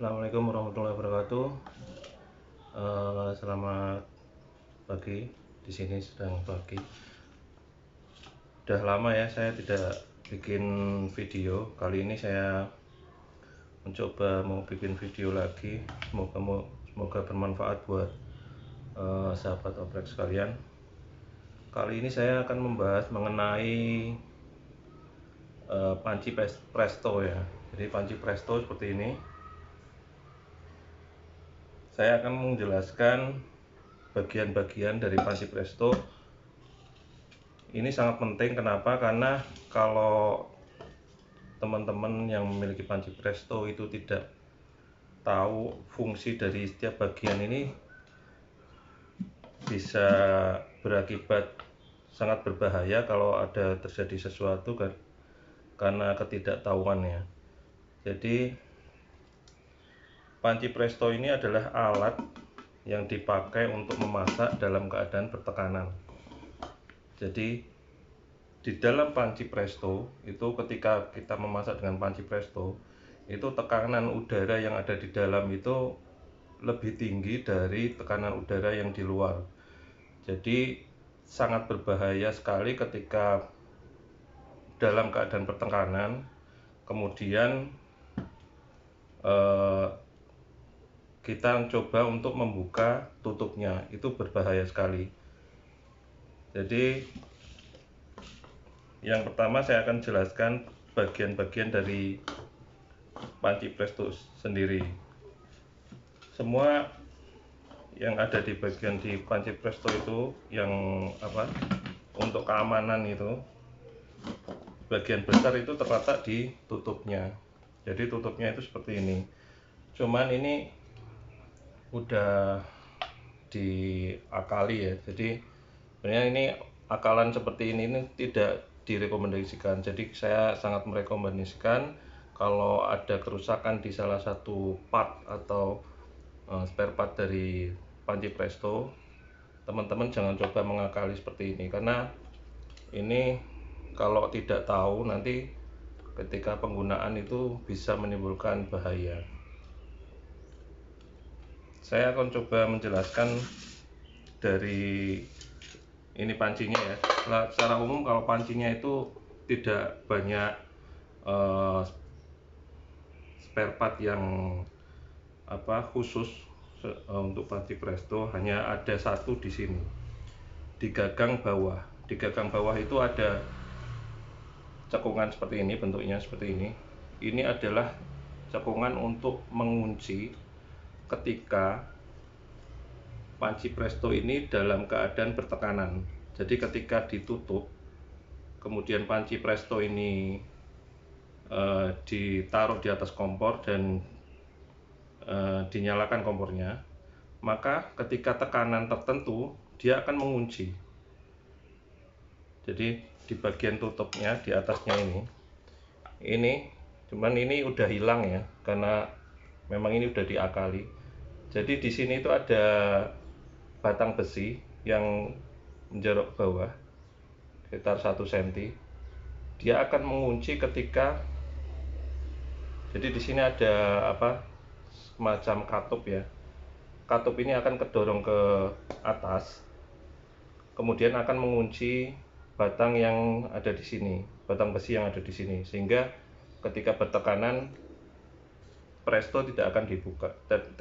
Assalamualaikum warahmatullahi wabarakatuh. Selamat pagi. Di sini sedang pagi. Udah lama ya saya tidak bikin video. Kali ini saya mencoba mau bikin video lagi. Semoga bermanfaat buat sahabat oprek sekalian. Kali ini saya akan membahas mengenai panci presto ya. Jadi panci presto seperti ini. Saya akan menjelaskan bagian-bagian dari panci presto. Ini sangat penting, kenapa? Karena kalau teman-teman yang memiliki panci presto itu tidak tahu fungsi dari setiap bagian ini, bisa berakibat sangat berbahaya kalau ada terjadi sesuatu kan, karena ketidaktahuannya. Jadi panci presto ini adalah alat yang dipakai untuk memasak dalam keadaan bertekanan. Jadi di dalam panci presto itu, ketika kita memasak dengan panci presto, itu tekanan udara yang ada di dalam itu lebih tinggi dari tekanan udara yang di luar. Jadi sangat berbahaya sekali ketika dalam keadaan pertekanan, kemudian kita coba untuk membuka tutupnya, itu berbahaya sekali. Jadi yang pertama saya akan jelaskan bagian-bagian dari panci presto sendiri. Semua yang ada di bagian di panci presto itu yang untuk keamanan itu, bagian besar itu terletak di tutupnya. Jadi tutupnya itu seperti ini. Cuman ini udah diakali ya. Jadi sebenarnya ini akalan seperti ini tidak direkomendasikan. Jadi saya sangat merekomendasikan kalau ada kerusakan di salah satu part atau spare part dari panci presto, teman-teman jangan coba mengakali seperti ini, karena ini kalau tidak tahu nanti ketika penggunaan itu bisa menimbulkan bahaya. Saya akan coba menjelaskan dari ini pancinya ya. Secara umum kalau pancinya itu tidak banyak spare part yang khusus untuk panci presto, hanya ada satu di sini, di gagang bawah. Di gagang bawah itu ada cekungan seperti ini, bentuknya seperti ini. Ini adalah cekungan untuk mengunci ketika panci presto ini dalam keadaan bertekanan. Jadi ketika ditutup, kemudian panci presto ini ditaruh di atas kompor dan dinyalakan kompornya, maka ketika tekanan tertentu dia akan mengunci. Jadi di bagian tutupnya, di atasnya ini cuman ini udah hilang ya, karena memang ini udah diakali. Jadi di sini itu ada batang besi yang menjorok bawah sekitar 1 cm. Dia akan mengunci ketika, jadi di sini ada semacam katup ya. Katup ini akan kedorong ke atas, kemudian akan mengunci batang yang ada di sini, batang besi yang ada di sini, sehingga ketika bertekanan presto tidak akan dibuka,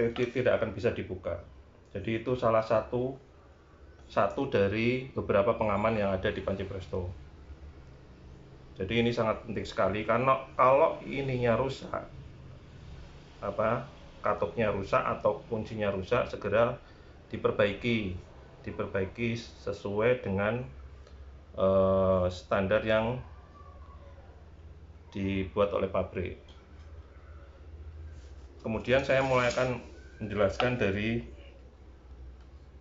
tidak akan bisa dibuka. Jadi itu salah satu dari beberapa pengaman yang ada di panci presto. Jadi ini sangat penting sekali, karena kalau ininya rusak, katupnya rusak atau kuncinya rusak, segera diperbaiki sesuai dengan standar yang dibuat oleh pabrik. Kemudian saya mulai akan menjelaskan dari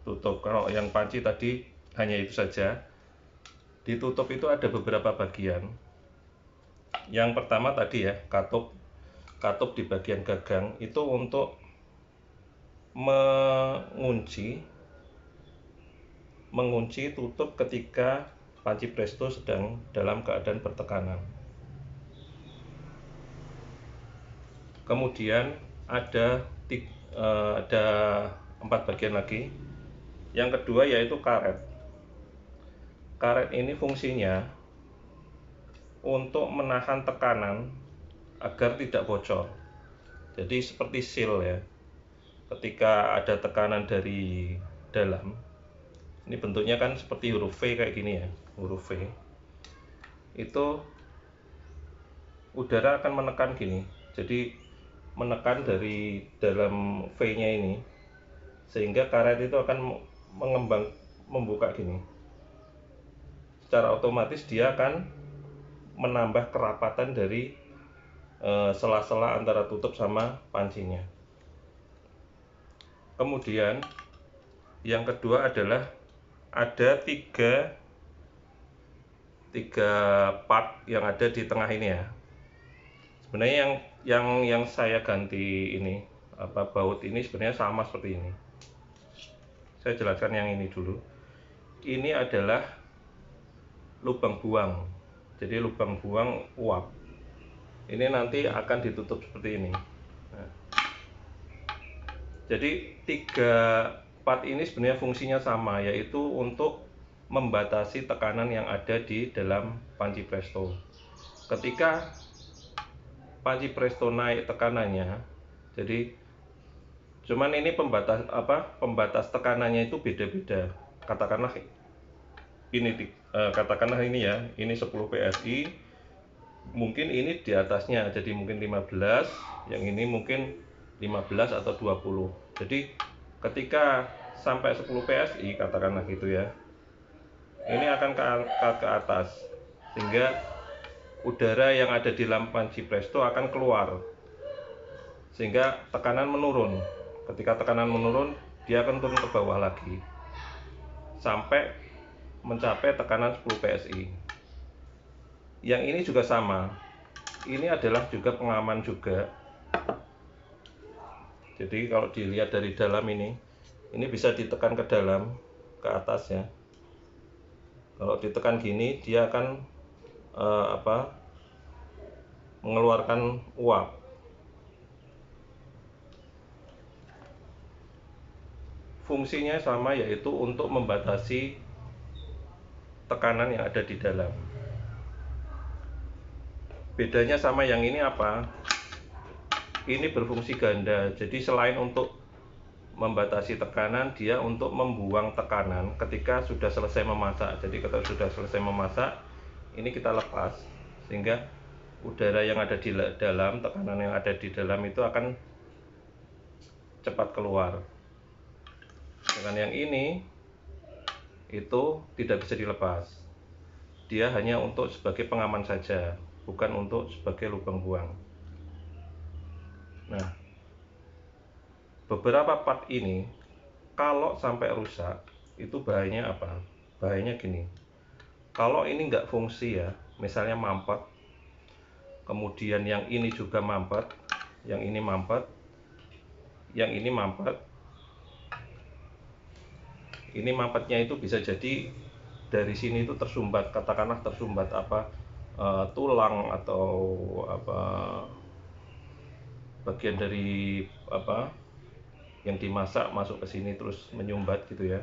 tutup. Kalau yang panci tadi hanya itu saja. Ditutup itu ada beberapa bagian. Yang pertama tadi ya, katup di bagian gagang itu untuk mengunci tutup ketika panci presto sedang dalam keadaan bertekanan. Kemudian ada 4 bagian lagi. Yang kedua yaitu karet. Karet ini fungsinya untuk menahan tekanan agar tidak bocor. Jadi seperti seal ya. Ketika ada tekanan dari dalam, ini bentuknya kan seperti huruf V kayak gini ya, huruf V. Itu udara akan menekan gini. Jadi menekan dari dalam V-nya ini, sehingga karet itu akan membuka gini. Secara otomatis dia akan menambah kerapatan dari sela-sela antara tutup sama pancinya. Kemudian yang kedua adalah ada tiga part yang ada di tengah ini ya. Sebenarnya yang saya ganti ini baut ini sebenarnya sama seperti ini. Saya jelaskan yang ini dulu. Ini adalah lubang buang. Jadi lubang buang uap. Ini nanti akan ditutup seperti ini. Nah, jadi 3 part ini sebenarnya fungsinya sama, yaitu untuk membatasi tekanan yang ada di dalam panci presto. Ketika panci presto naik tekanannya, jadi cuman ini pembatas tekanannya itu beda-beda. Katakanlah ini ya, ini 10 PSI, mungkin ini di atasnya jadi mungkin 15, yang ini mungkin 15 atau 20. Jadi ketika sampai 10 PSI katakanlah gitu ya, ini akan ke atas, sehingga udara yang ada di dalam panci presto akan keluar, sehingga tekanan menurun. Ketika tekanan menurun, dia akan turun ke bawah lagi sampai mencapai tekanan 10 PSI. Yang ini juga sama, ini adalah juga pengaman juga. Jadi kalau dilihat dari dalam ini bisa ditekan ke dalam, ke atas ya. Kalau ditekan gini, dia akan mengeluarkan uap. Fungsinya sama, yaitu untuk membatasi tekanan yang ada di dalam. Bedanya sama yang ini apa? Ini berfungsi ganda. Jadi selain untuk membatasi tekanan, dia untuk membuang tekanan ketika sudah selesai memasak. Jadi ketika sudah selesai memasak, ini kita lepas, sehingga udara yang ada di dalam, tekanan yang ada di dalam itu akan cepat keluar. Dengan yang ini itu tidak bisa dilepas. Dia hanya untuk sebagai pengaman saja, bukan untuk sebagai lubang buang. Nah, beberapa part ini kalau sampai rusak, itu bahayanya apa? Bahayanya gini, kalau ini nggak fungsi ya, misalnya mampet, kemudian yang ini juga mampet, yang ini mampet, yang ini mampet, ini mampetnya itu bisa jadi dari sini itu tersumbat, katakanlah tersumbat tulang atau bagian dari yang dimasak masuk ke sini terus menyumbat gitu ya.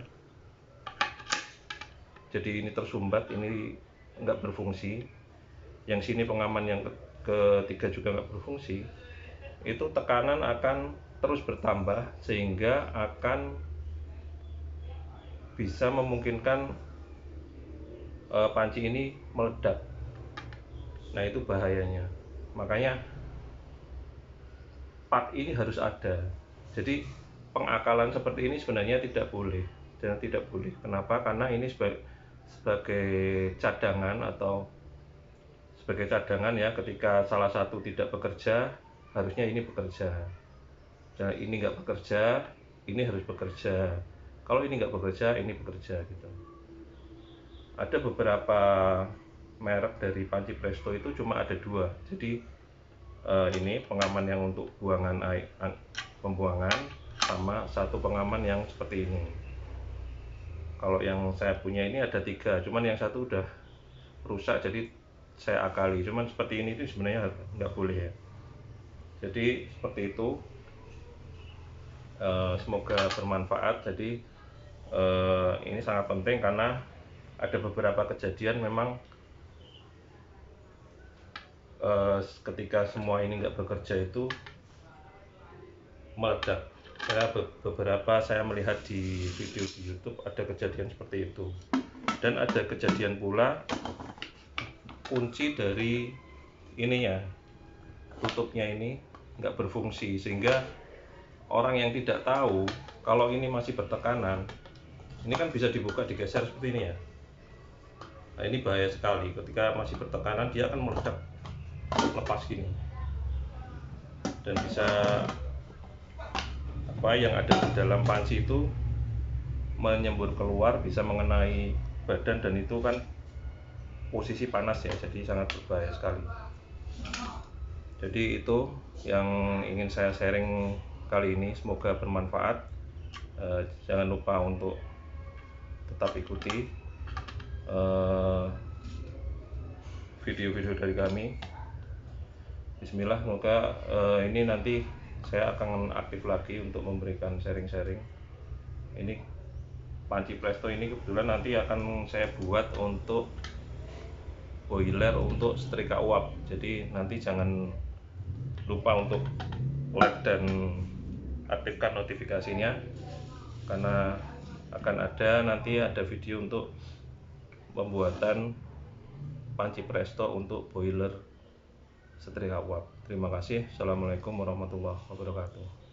Jadi ini tersumbat, ini nggak berfungsi. Yang sini pengaman yang ketiga juga nggak berfungsi. Itu tekanan akan terus bertambah, sehingga akan bisa memungkinkan panci ini meledak. Nah, itu bahayanya. Makanya part ini harus ada. Jadi pengakalan seperti ini sebenarnya tidak boleh. Dan tidak boleh. Kenapa? Karena ini sebagai cadangan ya, ketika salah satu tidak bekerja, harusnya ini bekerja. Dan ini nggak bekerja, ini harus bekerja. Kalau ini nggak bekerja, ini bekerja gitu. Ada beberapa merek dari panci presto itu cuma ada 2. Jadi ini pengaman yang untuk buangan air, pembuangan, sama satu pengaman yang seperti ini. Kalau yang saya punya ini ada 3, cuman yang satu udah rusak, jadi saya akali. Cuman seperti ini itu sebenarnya nggak boleh ya. Jadi seperti itu. Semoga bermanfaat. Jadi ini sangat penting karena ada beberapa kejadian memang ketika semua ini nggak bekerja itu meledak. Beberapa saya melihat di video di YouTube ada kejadian seperti itu, dan ada kejadian pula kunci dari ininya, tutupnya ini nggak berfungsi, sehingga orang yang tidak tahu kalau ini masih bertekanan, ini kan bisa dibuka digeser seperti ini ya. Nah, ini bahaya sekali, ketika masih bertekanan dia akan meledak lepas gini, dan bisa apa yang ada di dalam panci itu menyembur keluar, bisa mengenai badan, dan itu kan posisi panas ya, jadi sangat berbahaya sekali. Jadi itu yang ingin saya sharing kali ini, semoga bermanfaat. Jangan lupa untuk tetap ikuti video-video dari kami. Bismillah, semoga ini nanti saya akan aktif lagi untuk memberikan sharing-sharing. Ini panci presto ini kebetulan nanti akan saya buat untuk boiler untuk setrika uap. Jadi nanti jangan lupa untuk like dan aktifkan notifikasinya, karena akan nanti ada video untuk pembuatan panci presto untuk boiler setrika uap. Terima kasih. Assalamualaikum warahmatullahi wabarakatuh.